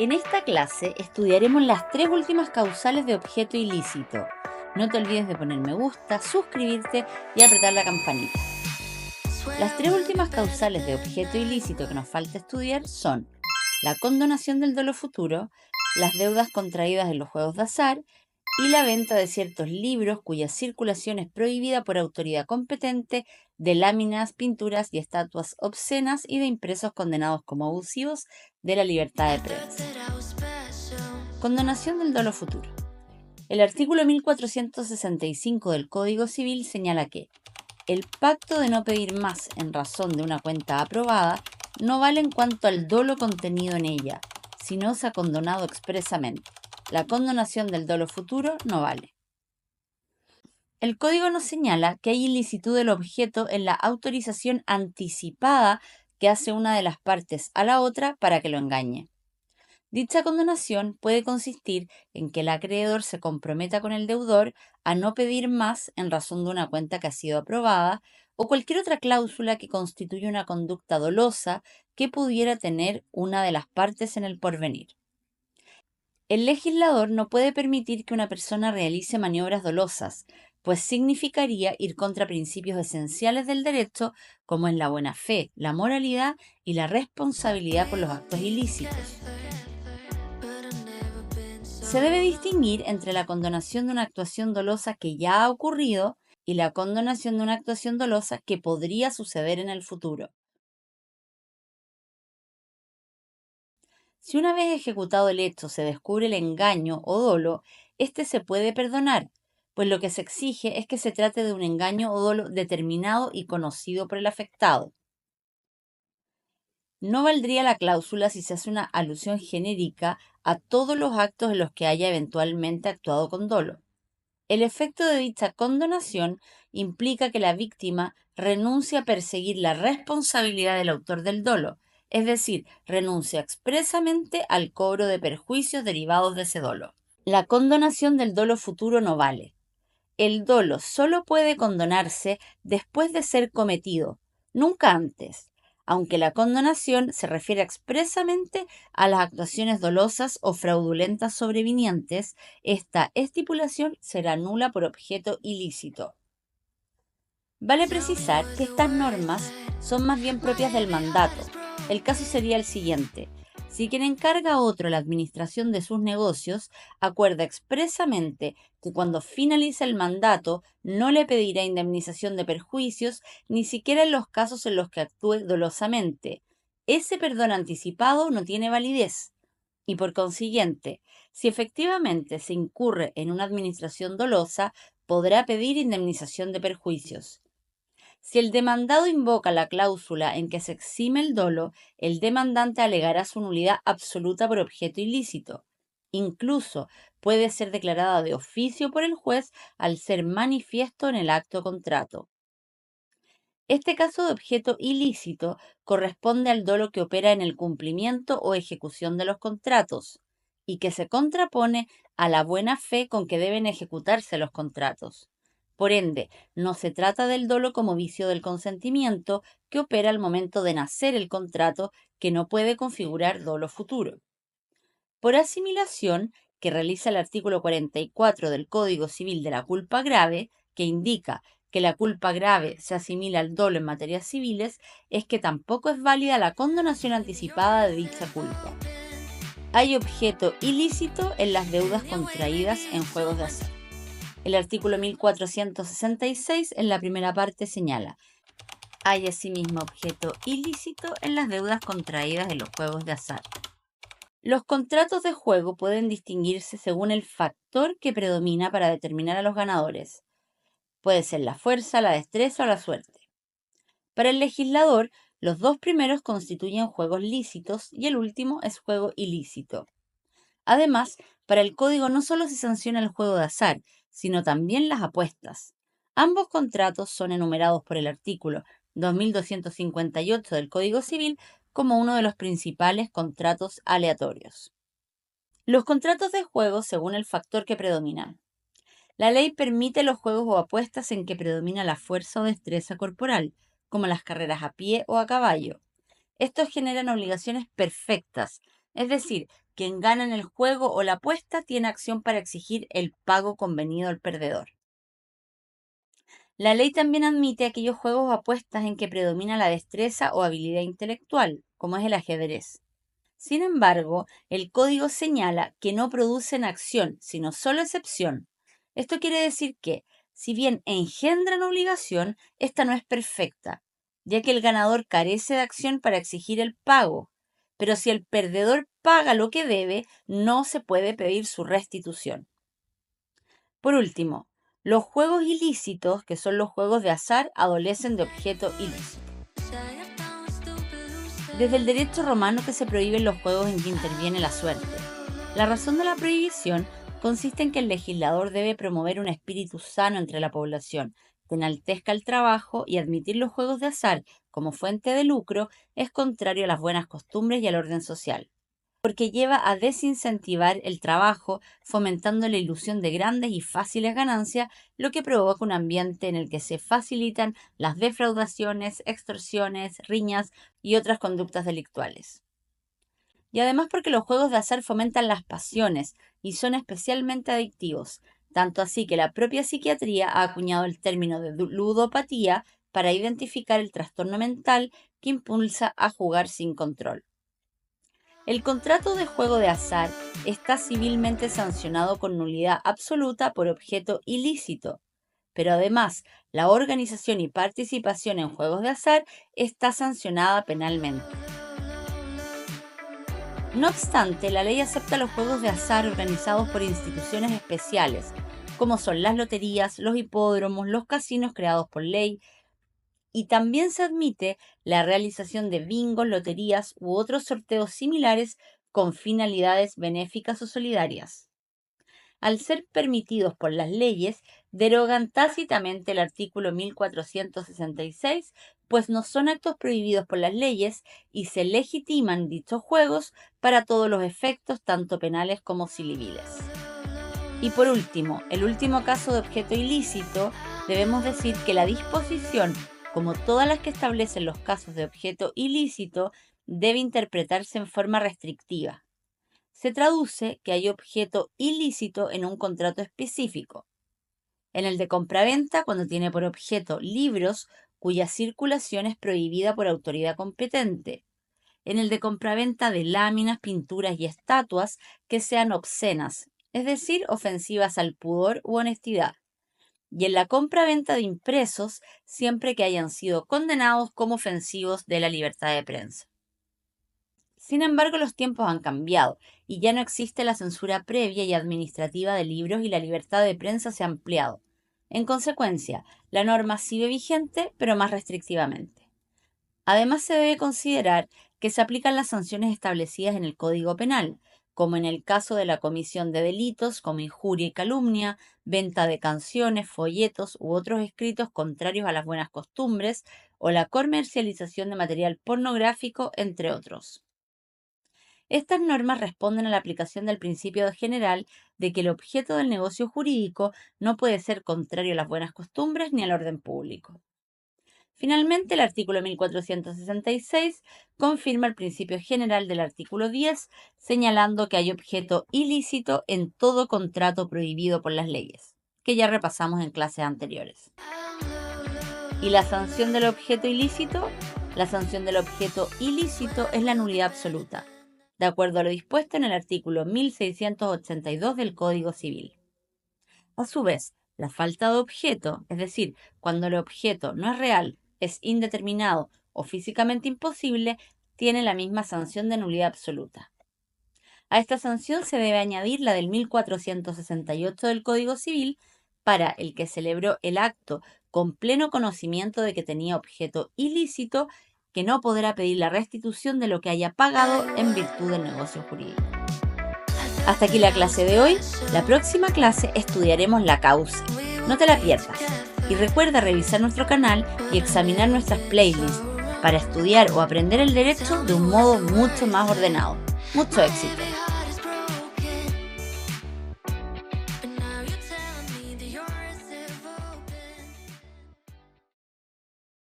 En esta clase estudiaremos las tres últimas causales de objeto ilícito. No te olvides de poner me gusta, suscribirte y apretar la campanita. Las tres últimas causales de objeto ilícito que nos falta estudiar son la condonación del dolo futuro, las deudas contraídas en los juegos de azar y la venta de ciertos libros cuya circulación es prohibida por autoridad competente, de láminas, pinturas y estatuas obscenas y de impresos condenados como abusivos de la libertad de prensa. Condonación del dolo futuro. El artículo 1465 del Código Civil señala que el pacto de no pedir más en razón de una cuenta aprobada no vale en cuanto al dolo contenido en ella, si no se ha condonado expresamente. La condonación del dolo futuro no vale. El Código nos señala que hay ilicitud del objeto en la autorización anticipada que hace una de las partes a la otra para que lo engañe. Dicha condonación puede consistir en que el acreedor se comprometa con el deudor a no pedir más en razón de una cuenta que ha sido aprobada o cualquier otra cláusula que constituya una conducta dolosa que pudiera tener una de las partes en el porvenir. El legislador no puede permitir que una persona realice maniobras dolosas, pues significaría ir contra principios esenciales del derecho como es la buena fe, la moralidad y la responsabilidad por los actos ilícitos. Se debe distinguir entre la condonación de una actuación dolosa que ya ha ocurrido y la condonación de una actuación dolosa que podría suceder en el futuro. Si una vez ejecutado el hecho se descubre el engaño o dolo, este se puede perdonar, pues lo que se exige es que se trate de un engaño o dolo determinado y conocido por el afectado. No valdría la cláusula si se hace una alusión genérica a todos los actos en los que haya eventualmente actuado con dolo. El efecto de dicha condonación implica que la víctima renuncia a perseguir la responsabilidad del autor del dolo, es decir, renuncia expresamente al cobro de perjuicios derivados de ese dolo. La condonación del dolo futuro no vale. El dolo solo puede condonarse después de ser cometido, nunca antes, aunque la condonación se refiere expresamente a las actuaciones dolosas o fraudulentas sobrevinientes. Esta estipulación será nula por objeto ilícito. Vale precisar que estas normas son más bien propias del mandato. El caso sería el siguiente. Si quien encarga a otro la administración de sus negocios, acuerda expresamente que cuando finalice el mandato no le pedirá indemnización de perjuicios, ni siquiera en los casos en los que actúe dolosamente. Ese perdón anticipado no tiene validez. Y por consiguiente, si efectivamente se incurre en una administración dolosa, podrá pedir indemnización de perjuicios. Si el demandado invoca la cláusula en que se exime el dolo, el demandante alegará su nulidad absoluta por objeto ilícito. Incluso puede ser declarada de oficio por el juez al ser manifiesto en el acto contrato. Este caso de objeto ilícito corresponde al dolo que opera en el cumplimiento o ejecución de los contratos y que se contrapone a la buena fe con que deben ejecutarse los contratos. Por ende, no se trata del dolo como vicio del consentimiento que opera al momento de nacer el contrato, que no puede configurar dolo futuro. Por asimilación, que realiza el artículo 44 del Código Civil de la culpa grave, que indica que la culpa grave se asimila al dolo en materias civiles, es que tampoco es válida la condonación anticipada de dicha culpa. Hay objeto ilícito en las deudas contraídas en juegos de azar. El artículo 1466 en la primera parte señala: hay asimismo objeto ilícito en las deudas contraídas en los juegos de azar. Los contratos de juego pueden distinguirse según el factor que predomina para determinar a los ganadores. Puede ser la fuerza, la destreza o la suerte. Para el legislador, los dos primeros constituyen juegos lícitos y el último es juego ilícito. Además, para el código no solo se sanciona el juego de azar, sino también las apuestas. Ambos contratos son enumerados por el artículo 2258 del Código Civil como uno de los principales contratos aleatorios. Los contratos de juego según el factor que predomina. La ley permite los juegos o apuestas en que predomina la fuerza o destreza corporal, como las carreras a pie o a caballo. Estos generan obligaciones perfectas, Es decir, quien gana en el juego o la apuesta tiene acción para exigir el pago convenido al perdedor. La ley también admite aquellos juegos o apuestas en que predomina la destreza o habilidad intelectual, como es el ajedrez. Sin embargo, el código señala que no producen acción, sino solo excepción. Esto quiere decir que, si bien engendran obligación, esta no es perfecta, ya que el ganador carece de acción para exigir el pago, pero si el perdedor paga lo que debe, no se puede pedir su restitución. Por último, los juegos ilícitos, que son los juegos de azar, adolecen de objeto ilícito. Desde el derecho romano que se prohíben los juegos en que interviene la suerte. La razón de la prohibición consiste en que el legislador debe promover un espíritu sano entre la población, que enaltezca el trabajo, y admitir los juegos de azar como fuente de lucro es contrario a las buenas costumbres y al orden social, porque lleva a desincentivar el trabajo, fomentando la ilusión de grandes y fáciles ganancias, lo que provoca un ambiente en el que se facilitan las defraudaciones, extorsiones, riñas y otras conductas delictuales. Y además porque los juegos de azar fomentan las pasiones y son especialmente adictivos, tanto así que la propia psiquiatría ha acuñado el término de ludopatía para identificar el trastorno mental que impulsa a jugar sin control. El contrato de juego de azar está civilmente sancionado con nulidad absoluta por objeto ilícito, pero además la organización y participación en juegos de azar está sancionada penalmente. No obstante, la ley acepta los juegos de azar organizados por instituciones especiales, como son las loterías, los hipódromos, los casinos creados por ley, y también se admite la realización de bingos, loterías u otros sorteos similares con finalidades benéficas o solidarias. Al ser permitidos por las leyes, derogan tácitamente el artículo 1466, pues no son actos prohibidos por las leyes y se legitiman dichos juegos para todos los efectos, tanto penales como civiles. Y por último, el último caso de objeto ilícito, debemos decir que la disposición, como todas las que establecen los casos de objeto ilícito, debe interpretarse en forma restrictiva. Se traduce que hay objeto ilícito en un contrato específico. En el de compraventa, cuando tiene por objeto libros cuya circulación es prohibida por autoridad competente. En el de compraventa de láminas, pinturas y estatuas que sean obscenas, es decir, ofensivas al pudor u honestidad. Y en la compraventa de impresos, siempre que hayan sido condenados como ofensivos de la libertad de prensa. Sin embargo, los tiempos han cambiado y ya no existe la censura previa y administrativa de libros y la libertad de prensa se ha ampliado. En consecuencia, la norma sigue vigente, pero más restrictivamente. Además, se debe considerar que se aplican las sanciones establecidas en el Código Penal, como en el caso de la comisión de delitos como injuria y calumnia, venta de canciones, folletos u otros escritos contrarios a las buenas costumbres, o la comercialización de material pornográfico, entre otros. Estas normas responden a la aplicación del principio general de que el objeto del negocio jurídico no puede ser contrario a las buenas costumbres ni al orden público. Finalmente, el artículo 1466 confirma el principio general del artículo 10, señalando que hay objeto ilícito en todo contrato prohibido por las leyes, que ya repasamos en clases anteriores. ¿Y la sanción del objeto ilícito? La sanción del objeto ilícito es la nulidad absoluta, de acuerdo a lo dispuesto en el artículo 1682 del Código Civil. A su vez, la falta de objeto, es decir, cuando el objeto no es real, es indeterminado o físicamente imposible, tiene la misma sanción de nulidad absoluta. A esta sanción se debe añadir la del 1468 del Código Civil para el que celebró el acto con pleno conocimiento de que tenía objeto ilícito, que no podrá pedir la restitución de lo que haya pagado en virtud del negocio jurídico. Hasta aquí la clase de hoy. La próxima clase estudiaremos la causa. No te la pierdas. Y recuerda revisar nuestro canal y examinar nuestras playlists para estudiar o aprender el derecho de un modo mucho más ordenado. Mucho éxito.